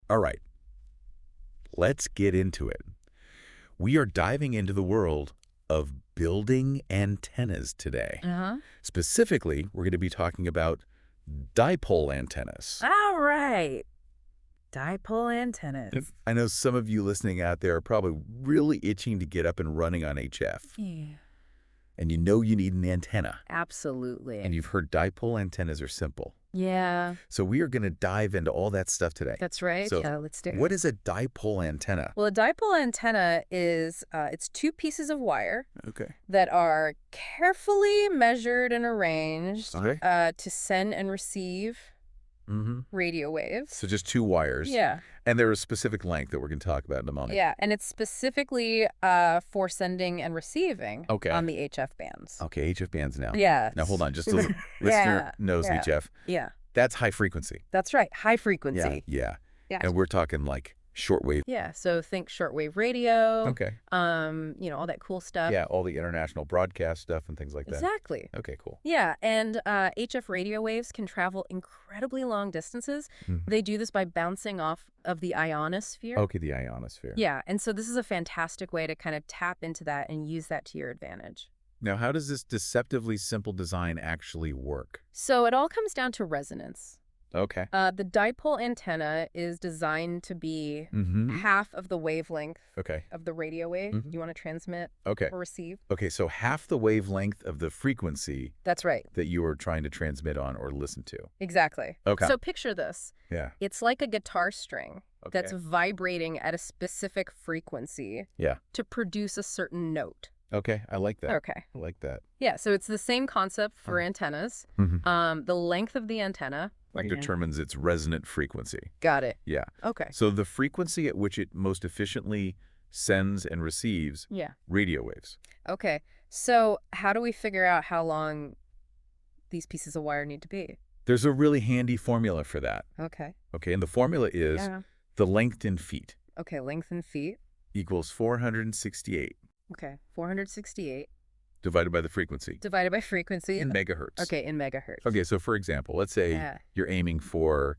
All right, let's get into it. We are diving into the world of building antennas today. Uh-huh. Specifically, we're going to be talking about dipole antennas. All right. Dipole antennas. I know some of you listening out there are probably really itching to get up and running on HF. Yeah. And you know you need an antenna. Absolutely. And you've heard dipole antennas are simple. Yeah. So we are going to dive into all that stuff today. That's right. So yeah, let's do it. what is a dipole antenna? Well, a dipole antenna is it's two pieces of wire Okay. that are carefully measured and arranged Okay. to send and receive radio waves. So just two wires. Yeah. And they're a specific length that we're going to talk about in a moment. Yeah, and it's specifically for sending and receiving on the HF bands. Okay, HF bands now. Yeah. Now hold on, just so the listener knows HF. Yeah. That's high frequency. That's right, high frequency. Yeah. Yeah. And we're talking like shortwave. Yeah, so think shortwave radio. Okay. All that cool stuff. Yeah, all the international broadcast stuff and things like that. Exactly. Okay, cool. Yeah, and HF radio waves can travel incredibly long distances. They do this by bouncing off of the ionosphere. Okay, the ionosphere. Yeah, and so this is a fantastic way to kind of tap into that and use that to your advantage. Now, how does this deceptively simple design actually work? So it all comes down to resonance. Okay. The dipole antenna is designed to be half of the wavelength of the radio wave you want to transmit or receive. Okay, so half the wavelength of the frequency. That's right. That you are trying to transmit on or listen to. Exactly. Okay. So picture this. Yeah. It's like a guitar string that's vibrating at a specific frequency to produce a certain note. Okay, I like that. Okay. I like that. Yeah, so it's the same concept for antennas. The length of the antenna determines its resonant frequency. Got it. Yeah. Okay. So the frequency at which it most efficiently sends and receives radio waves. Okay. So how do we figure out how long these pieces of wire need to be? There's a really handy formula for that. Okay. Okay, and the formula is the length in feet. Okay, length in feet. Equals 468. Okay, 468. Divided by the frequency. Divided by frequency. In megahertz. Okay, in megahertz. Okay, so for example, let's say you're aiming for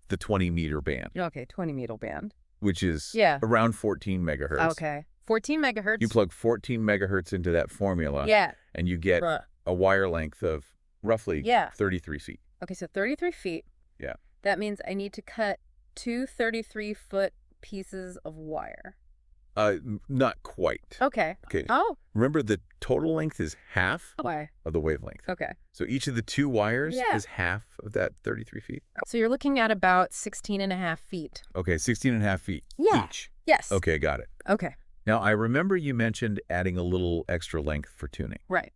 the 20-meter band. Okay, 20-meter band. Which is around 14 megahertz. Okay, 14 megahertz. You plug 14 megahertz into that formula. And you get a wire length of roughly 33 feet. Okay, so 33 feet. Yeah. That means I need to cut two 33-foot pieces of wire. Not quite. Okay. Okay. Oh. Remember, the total length is half of the wavelength. Okay. So each of the two wires is half of that 33 feet. So you're looking at about 16 and a half feet. Okay, 16 and a half feet each. Yes. Okay, got it. Okay. Now, I remember you mentioned adding a little extra length for tuning. Right.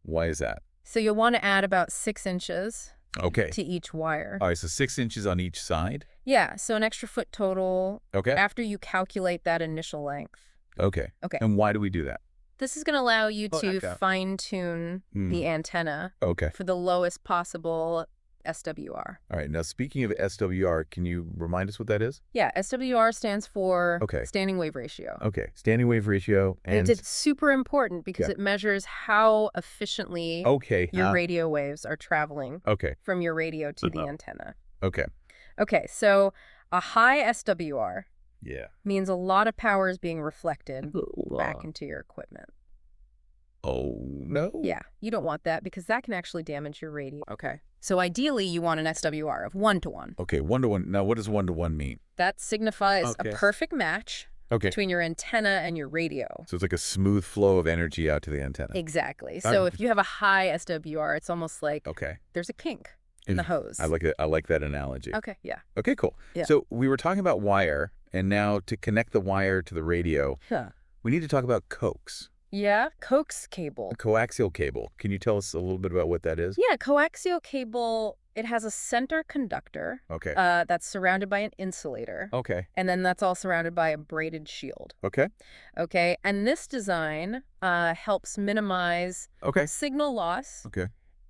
Why is that? So you'll want to add about 6 inches to each wire. All right, so 6 inches on each side? Yeah, so an extra foot total after you calculate that initial length. Okay. And why do we do that? This is going to allow you to fine-tune the antenna for the lowest possible SWR. All right, now speaking of SWR, can you remind us what that is? Yeah, SWR stands for standing wave ratio. Okay, standing wave ratio. And it's super important because it measures how efficiently your radio waves are traveling from your radio to the antenna. Okay, so a high SWR means a lot of power is being reflected back into your equipment. Oh, no? Yeah, you don't want that because that can actually damage your radio. Okay. So ideally, you want an SWR of 1-to-1. Okay, 1-to-1. Now, what does 1-to-1 mean? That signifies a perfect match between your antenna and your radio. So it's like a smooth flow of energy out to the antenna. Exactly. So if you have a high SWR, it's almost like there's a kink in the hose. I like that analogy. Okay, yeah. Okay, cool. Yeah. So we were talking about wire, and now to connect the wire to the radio, we need to talk about coax. Yeah, coax cable. A coaxial cable. Can you tell us a little bit about what that is? Yeah, coaxial cable, it has a center conductor that's surrounded by an insulator. And then that's all surrounded by a braided shield. Okay, and this design helps minimize signal loss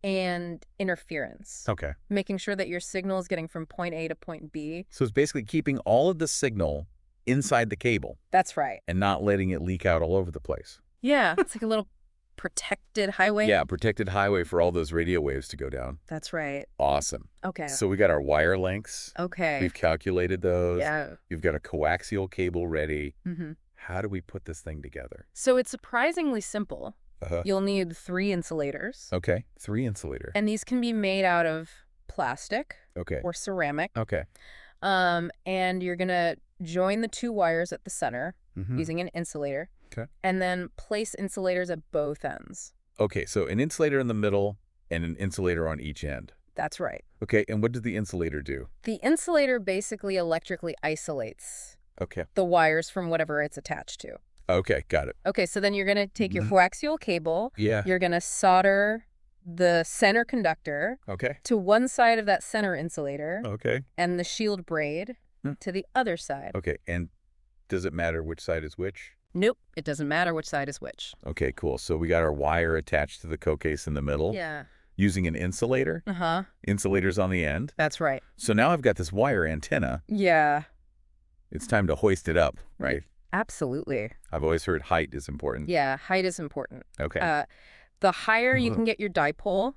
and interference. Making sure that your signal is getting from point A to point B. So it's basically keeping all of the signal inside the cable. That's right. And not letting it leak out all over the place. Yeah, it's like a little protected highway. Yeah, protected highway for all those radio waves to go down. That's right. Awesome. Okay. So we got our wire lengths. Okay. We've calculated those. Yeah. You've got a coaxial cable ready. Mm-hmm. How do we put this thing together? So it's surprisingly simple. You'll need 3 insulators. Okay, 3 insulator. And these can be made out of plastic or ceramic. Okay. And you're going to join the 2 wires at the center using an insulator. Okay. And then place insulators at both ends. Okay, so an insulator in the middle and an insulator on each end. That's right. Okay, and what does the insulator do? The insulator basically electrically isolates Okay. the wires from whatever it's attached to. Okay, got it. Okay, so then you're going to take your coaxial cable. Yeah. You're going to solder the center conductor to one side of that center insulator. Okay. And the shield braid to the other side. Okay, and does it matter which side is which? Nope, it doesn't matter which side is which. Okay, cool. So we got our wire attached to the cocase in the middle. Yeah. Using an insulator. Insulators on the end. That's right. So now I've got this wire antenna. Yeah. It's time to hoist it up, right? Absolutely. I've always heard height is important. Yeah, height is important. Okay. The higher you can get your dipole,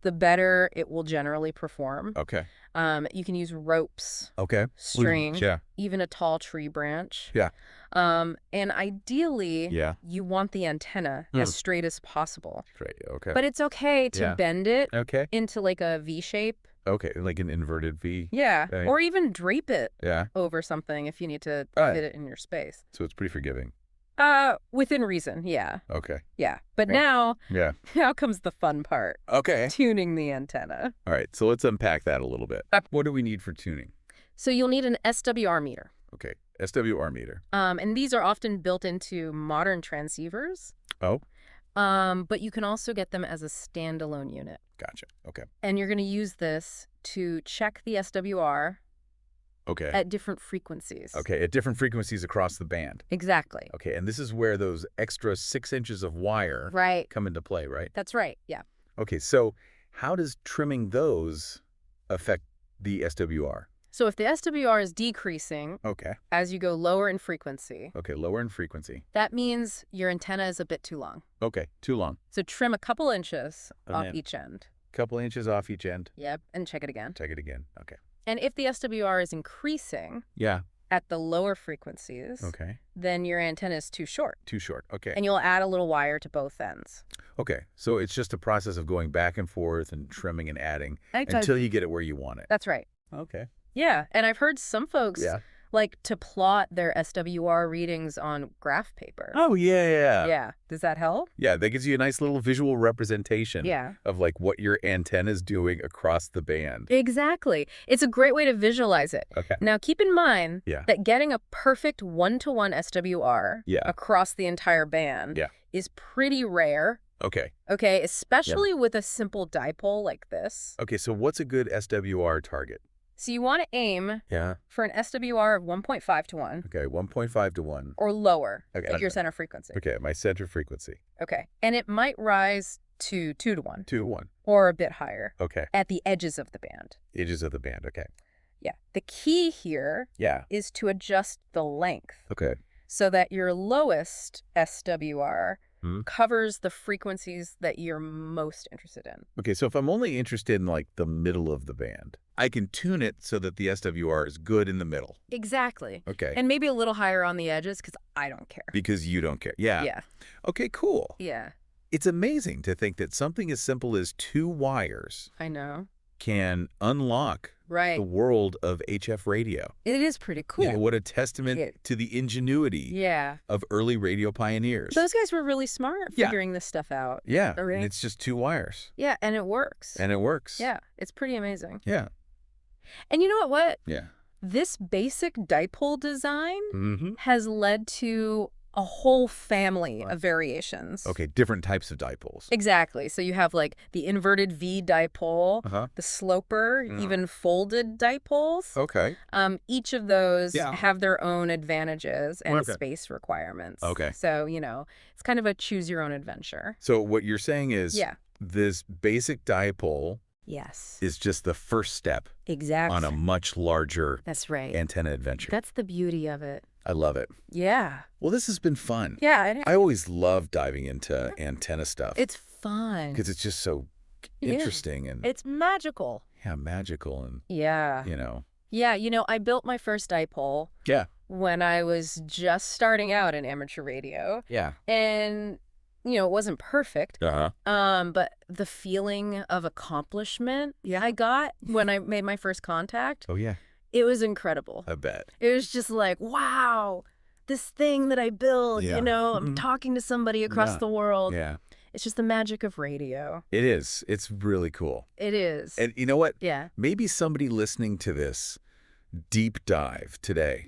the better it will generally perform. Okay. You can use ropes, string, even a tall tree branch. Yeah. And ideally, you want the antenna as straight as possible. Straight, okay. But it's okay to bend it into like a V shape. Okay, like an inverted V. Yeah, or even drape it Yeah. over something if you need to fit it in your space. So it's pretty forgiving. Within reason, yeah. Okay. Yeah, but now comes the fun part. Okay. Tuning the antenna. All right, so let's unpack that a little bit. What do we need for tuning? So you'll need an SWR meter. Okay, SWR meter. And these are often built into modern transceivers. Oh. But you can also get them as a standalone unit. Gotcha. Okay. And you're going to use this to check the SWR at different frequencies. Okay, at different frequencies across the band. Exactly. Okay, and this is where those extra 6 inches of wire come into play, right? That's right, yeah. Okay, so how does trimming those affect the SWR? So if the SWR is decreasing as you go lower in frequency. Okay, lower in frequency. That means your antenna is a bit too long. Okay, too long. So trim a couple inches off each end. Couple inches off each end. Yep, and check it again. Check it again, okay. And if the SWR is increasing at the lower frequencies, then your antenna is too short. Too short, okay. And you'll add a little wire to both ends. Okay, so it's just a process of going back and forth and trimming and adding until you get it where you want it. That's right. Okay. Yeah, and I've heard some folks like to plot their SWR readings on graph paper. Oh, yeah. Yeah. Does that help? Yeah, that gives you a nice little visual representation of like what your antenna is doing across the band. Exactly. It's a great way to visualize it. Okay. Now, keep in mind that getting a perfect one-to-one SWR across the entire band is pretty rare. Okay. Okay, especially with a simple dipole like this. Okay, so what's a good SWR target? So you want to aim for an SWR of 1.5 to 1. Okay, 1.5 to 1. Or lower at your center frequency. Okay, my center frequency. Okay, and it might rise to 2 to 1. 2 to 1. Or a bit higher. Okay. At the edges of the band. Edges of the band, okay. Yeah. The key here is to adjust the length. Okay. So that your lowest SWR covers the frequencies that you're most interested in. Okay, so if I'm only interested in like the middle of the band, I can tune it so that the SWR is good in the middle. Exactly. Okay. And maybe a little higher on the edges because I don't care. Because you don't care. Yeah. Yeah. Okay, cool. Yeah. It's amazing to think that something as simple as 2 wires I know. can unlock the world of HF radio. It is pretty cool. Yeah, what a testament to the ingenuity of early radio pioneers. Those guys were really smart figuring this stuff out. Yeah, and it's just 2 wires. Yeah, and it works. And it works. Yeah, it's pretty amazing. Yeah. And you know what? Yeah. This basic dipole design has led to a whole family of variations. Okay, different types of dipoles. Exactly. So you have like the inverted V dipole, the sloper, even folded dipoles. Okay. Each of those have their own advantages and space requirements. Okay. So, you know, it's kind of a choose your own adventure. So what you're saying is this basic dipole is just the first step on a much larger That's right. antenna adventure. That's the beauty of it. I love it. Yeah. Well, this has been fun. Yeah. I always love diving into antenna stuff. It's fun. Because it's just so interesting and it's magical. Yeah, magical and Yeah. Yeah, I built my first dipole. Yeah. When I was just starting out in amateur radio. Yeah. And it wasn't perfect. But the feeling of accomplishment I got when I made my first contact. Oh yeah. It was incredible. I bet. It was just like, wow, this thing that I built, I'm talking to somebody across the world. Yeah. It's just the magic of radio. It is. It's really cool. It is. And you know what? Yeah. Maybe somebody listening to this deep dive today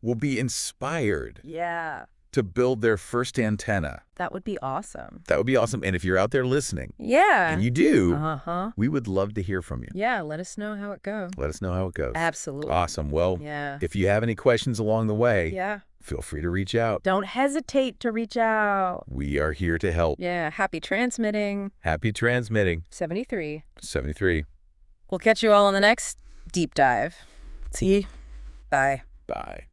will be inspired to build their first antenna. That would be awesome. That would be awesome. And if you're out there listening, and you do, we would love to hear from you. Yeah, let us know how it goes. Let us know how it goes. Absolutely. Awesome. Well, if you have any questions along the way, feel free to reach out. Don't hesitate to reach out. We are here to help. Yeah, happy transmitting. Happy transmitting. 73. 73. We'll catch you all on the next deep dive. See? Bye. Bye.